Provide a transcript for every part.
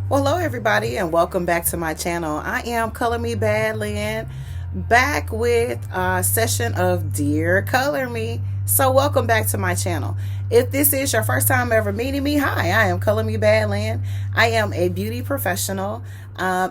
Well, hello everybody and welcome back to my channel. I am Colorme Badland, back with a session of Dear Color Me. So welcome back to my channel. If this is your first time ever meeting me, hi, I am Colorme Badland. I am a beauty professional.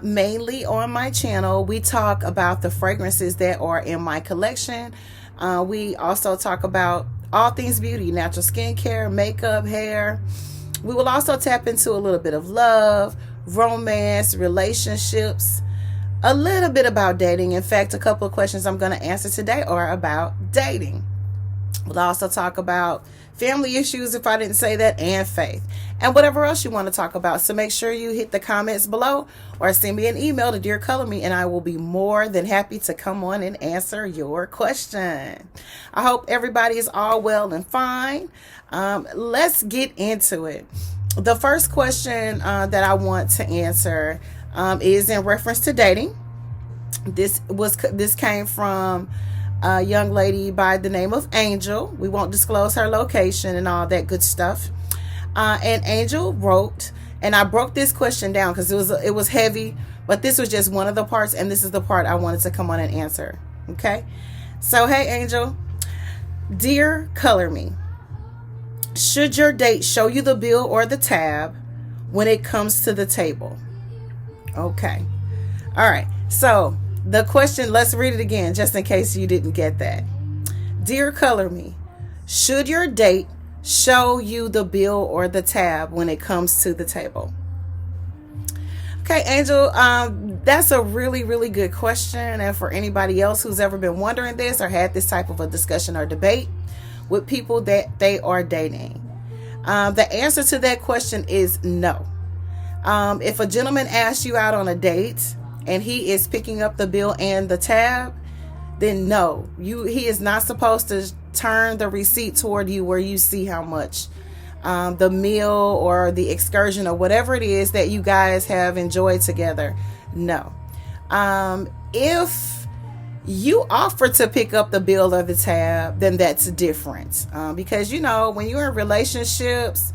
Mainly on my channel, we talk about the fragrances that are in my collection. We also talk about all things beauty, natural skincare, makeup, hair. We will also tap into a little bit of love, romance, relationships, a little bit about dating. In fact, a couple of questions I'm going to answer today are about dating. We'll also talk about family issues, if I didn't say that, and faith, and whatever else you want to talk about. So make sure you hit the comments below or send me an email to Dear Color Me, and I will be more than happy to come on and answer your question. I hope everybody is all well and fine. Let's get into it. The first question that I want to answer is in reference to dating. This came from a young lady by the name of Angel. We won't disclose her location and all that good stuff. And Angel wrote, and I broke this question down because it was heavy, but this was just one of the parts, and this is the part I wanted to come on and answer. Okay, so hey Angel, Dear Color Me, should your date show you the bill or the tab when it comes to the table? Okay, all right, so the question, let's read it again just in case you didn't get that. Dear Color Me, should your date show you the bill or the tab when it comes to the table? Okay, Angel, that's a really, really good question. And for anybody else who's ever been wondering this or had this type of a discussion or debate with people that they are dating, the answer to that question is no. If a gentleman asks you out on a date and he is picking up the bill and the tab, then no, he is not supposed to turn the receipt toward you where you see how much the meal or the excursion or whatever it is that you guys have enjoyed together. No. If you offer to pick up the bill or the tab, then that's different. Because, when you're in relationships,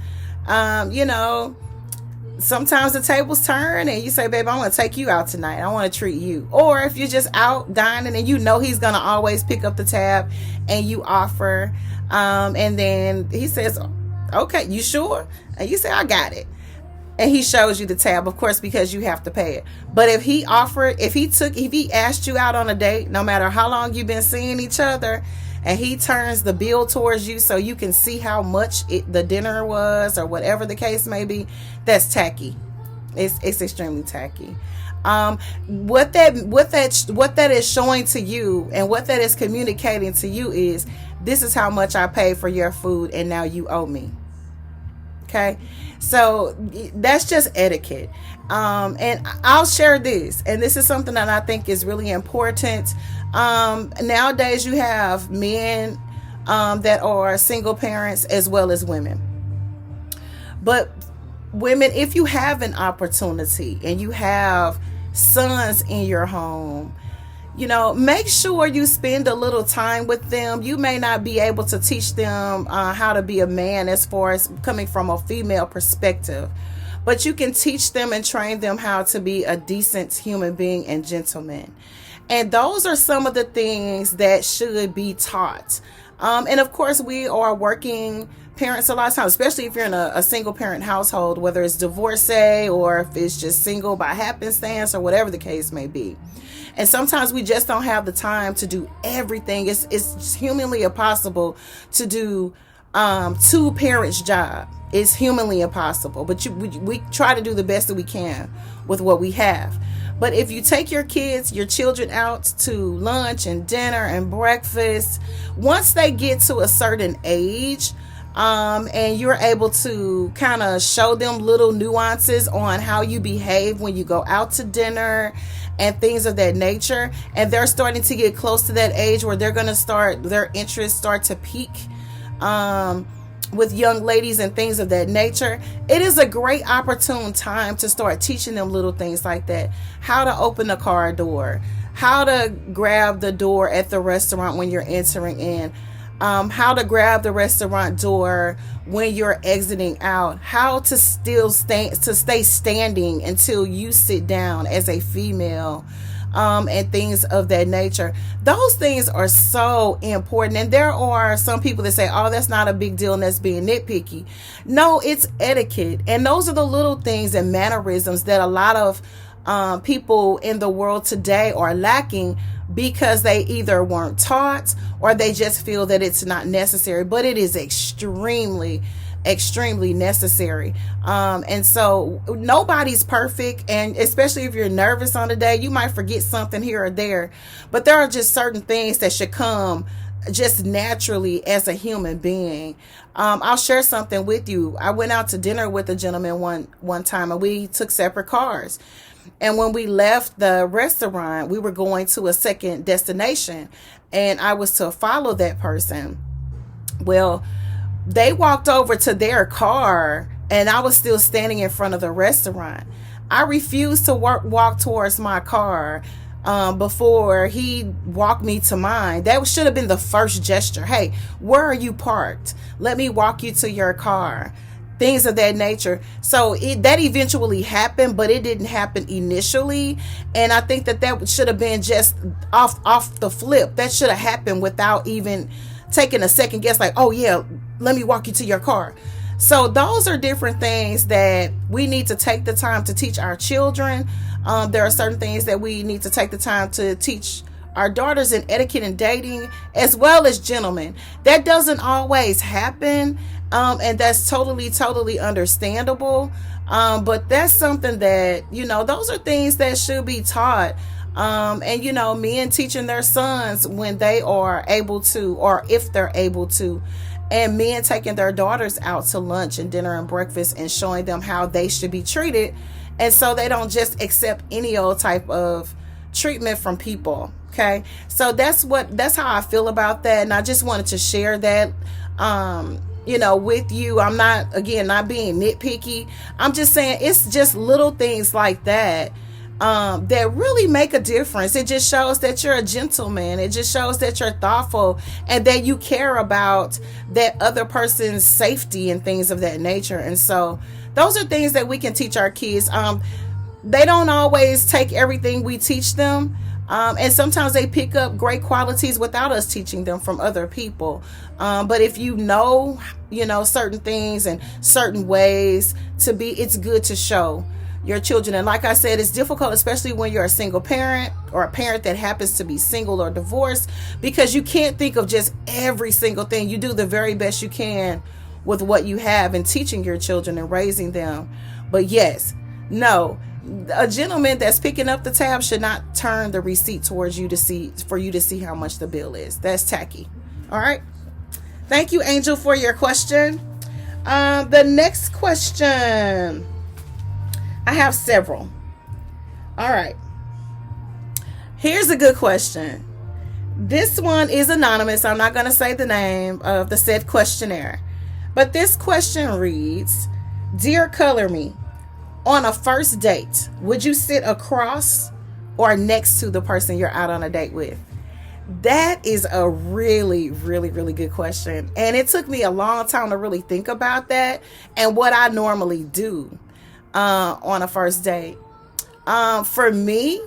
sometimes the tables turn and you say, babe, I want to take you out tonight. I want to treat you. Or if you're just out dining and he's going to always pick up the tab and you offer, and then he says, okay, you sure? And you say, I got it. And he shows you the tab, of course, because you have to pay it. But if he asked you out on a date, no matter how long you've been seeing each other, and he turns the bill towards you so you can see how much the dinner was or whatever the case may be, that's tacky. It's extremely tacky. What that is showing to you and what that is communicating to you is, this is how much I paid for your food and now you owe me. Okay, so that's just etiquette. And I'll share this, and this is something that I think is really important. Nowadays you have men that are single parents as well as women. But women, if you have an opportunity and you have sons in your home, make sure you spend a little time with them. You may not be able to teach them how to be a man as far as coming from a female perspective, but you can teach them and train them how to be a decent human being and gentleman. And those are some of the things that should be taught. And of course, we are working parents a lot of times, especially if you're in a single parent household, whether it's divorcee or if it's just single by happenstance or whatever the case may be. And sometimes we just don't have the time to do everything. It's humanly impossible to do two parents' job. It's humanly impossible, but we try to do the best that we can with what we have. But if you take your children out to lunch and dinner and breakfast, once they get to a certain age, and you're able to kind of show them little nuances on how you behave when you go out to dinner and things of that nature, and they're starting to get close to that age where their interests start to peak with young ladies and things of that nature, it is a great opportune time to start teaching them little things like that. How to open the car door, how to grab the door at the restaurant when you're entering in, how to grab the restaurant door when you're exiting out, how to stay standing until you sit down as a female, and things of that nature. Those things are so important. And there are some people that say, oh, that's not a big deal and that's being nitpicky. No, it's etiquette. And those are the little things and mannerisms that a lot of people in the world today are lacking, because they either weren't taught or they just feel that it's not necessary. But it is extremely necessary. And so nobody's perfect, and especially if you're nervous on the day, you might forget something here or there, but there are just certain things that should come just naturally as a human being. I'll share something with you. I went out to dinner with a gentleman one time, and we took separate cars. And when we left the restaurant, we were going to a second destination, and I was to follow that person. Well, they walked over to their car, and I was still standing in front of the restaurant. I refused to walk towards my car before he walked me to mine. That should have been the first gesture. Hey, where are you parked? Let me walk you to your car. Things of that nature. So that eventually happened, but it didn't happen initially. And I think that should have been just off the flip. That should have happened without even taking a second guess, like, oh yeah, let me walk you to your car. So those are different things that we need to take the time to teach our children. There are certain things that we need to take the time to teach our daughters in etiquette and dating, as well as gentlemen. That doesn't always happen, and that's totally understandable. But that's something that, those are things that should be taught. And men teaching their sons when they are able to, or if they're able to, and men taking their daughters out to lunch and dinner and breakfast and showing them how they should be treated, and so they don't just accept any old type of treatment from people. Okay, so that's how I feel about that, and I just wanted to share that with you. I'm not being nitpicky. I'm just saying it's just little things like that that really make a difference. It just shows that you're a gentleman. It just shows that you're thoughtful and that you care about that other person's safety and things of that nature. And so those are things that we can teach our kids. They don't always take everything we teach them. And sometimes they pick up great qualities without us teaching them from other people. But if certain things and certain ways to be, it's good to show your children. And like I said, it's difficult, especially when you're a single parent or a parent that happens to be single or divorced, because you can't think of just every single thing. You do the very best you can with what you have in teaching your children and raising them. But yes, no, a gentleman that's picking up the tab should not turn the receipt towards you for you to see how much the bill is. That's tacky. All right. Thank you, Angel, for your question. The next question, I have several. All right. Here's a good question. This one is anonymous. I'm not going to say the name of the said questionnaire. But this question reads, Dear Colorme, on a first date, would you sit across or next to the person you're out on a date with? That is a really good question. And it took me a long time to really think about that and what I normally do on a first date. For me,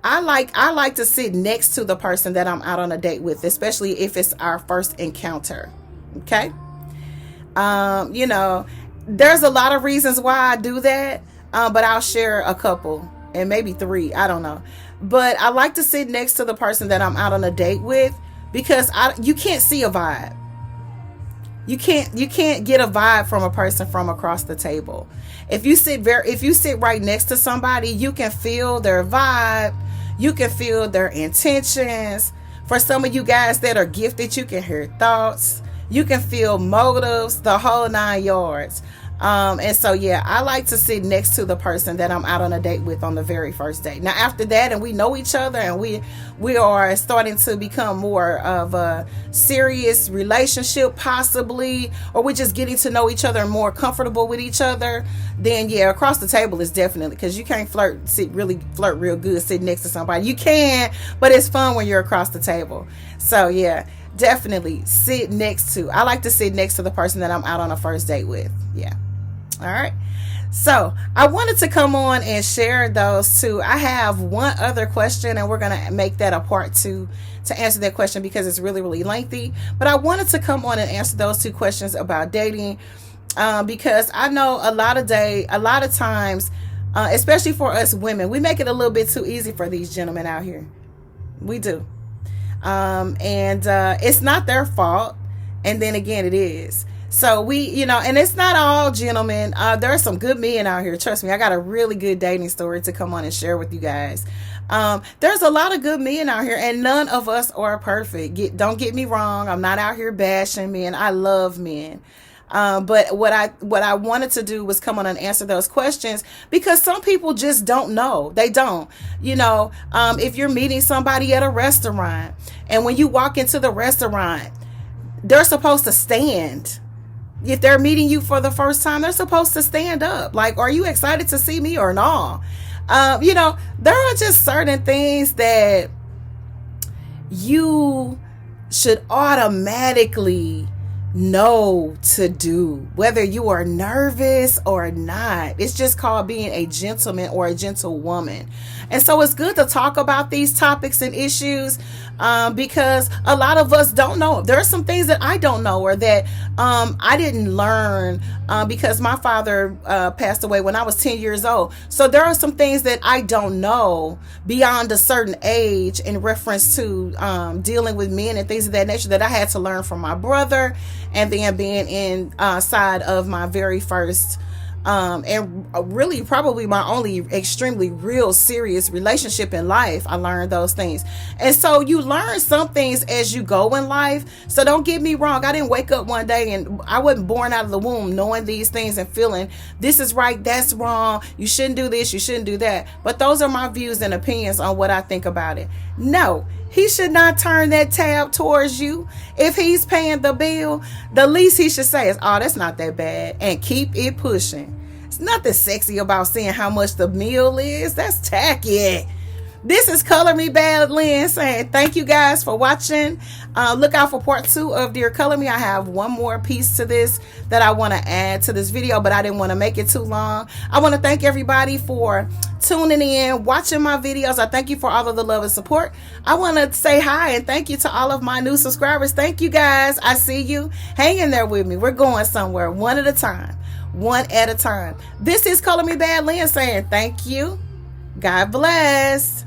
I like to sit next to the person that I'm out on a date with, especially if it's our first encounter. Okay. There's a lot of reasons why I do that, but I'll share a couple, and maybe three, I don't know. But I like to sit next to the person that I'm out on a date with, because you can't see a vibe. You can't get a vibe from a person from across the table. If you sit right next to somebody, you can feel their vibe, you can feel their intentions. For some of you guys that are gifted, you can hear thoughts, you can feel motives, the whole 9 yards. And so, yeah, I like to sit next to the person that I'm out on a date with on the very first date. Now, after that, and we know each other, and we are starting to become more of a serious relationship, possibly, or we're just getting to know each other and more comfortable with each other, then yeah, across the table is definitely, because you can't flirt real good sitting next to somebody. You can, but it's fun when you're across the table. So yeah, definitely sit next to. I like to sit next to the person that I'm out on a first date with. Yeah. All right. So I wanted to come on and share those two. I have one other question, and we're going to make that a part two to answer that question because it's really, really lengthy. But I wanted to come on and answer those two questions about dating because I know a lot of times, especially for us women, we make it a little bit too easy for these gentlemen out here. We do. And it's not their fault. And then again, it is. So we, and it's not all gentlemen. There are some good men out here. Trust me, I got a really good dating story to come on and share with you guys. There's a lot of good men out here, and none of us are perfect. Don't get me wrong. I'm not out here bashing men. I love men. But what I wanted to do was come on and answer those questions because some people just don't know. They don't. If you're meeting somebody at a restaurant, and when you walk into the restaurant, they're supposed to stand. If they're meeting you for the first time, they're supposed to stand up. Like, are you excited to see me or not? There are just certain things that you should automatically know to do, whether you are nervous or not. It's just called being a gentleman or a gentlewoman. And so it's good to talk about these topics and issues because a lot of us don't know. There are some things that I don't know or that I didn't learn because my father passed away when I was 10 years old. So there are some things that I don't know beyond a certain age in reference to dealing with men and things of that nature that I had to learn from my brother, and then being inside of my very first and really probably my only extremely real serious relationship in life. I learned those things. And so you learn some things as you go in life. So don't get me wrong. I didn't wake up one day and I wasn't born out of the womb knowing these things and feeling this is right, that's wrong. You shouldn't do this, you shouldn't do that. But those are my views and opinions on what I think about it. No, he should not turn that tab towards you. If he's paying the bill, the least he should say is, oh, that's not that bad, and keep it pushing. It's nothing sexy about seeing how much the meal is. That's tacky. This is Color Me Bad Lynn saying thank you guys for watching. Look out for part 2 of Dear Color Me. I have one more piece to this that I want to add to this video, but I didn't want to make it too long. I want to thank everybody for tuning in, watching my videos. I thank you for all of the love and support. I want to say hi and thank you to all of my new subscribers. Thank you guys. I see you. Hang in there with me. We're going somewhere one at a time. One at a time. This is Color Me Bad Lynn saying thank you. God bless.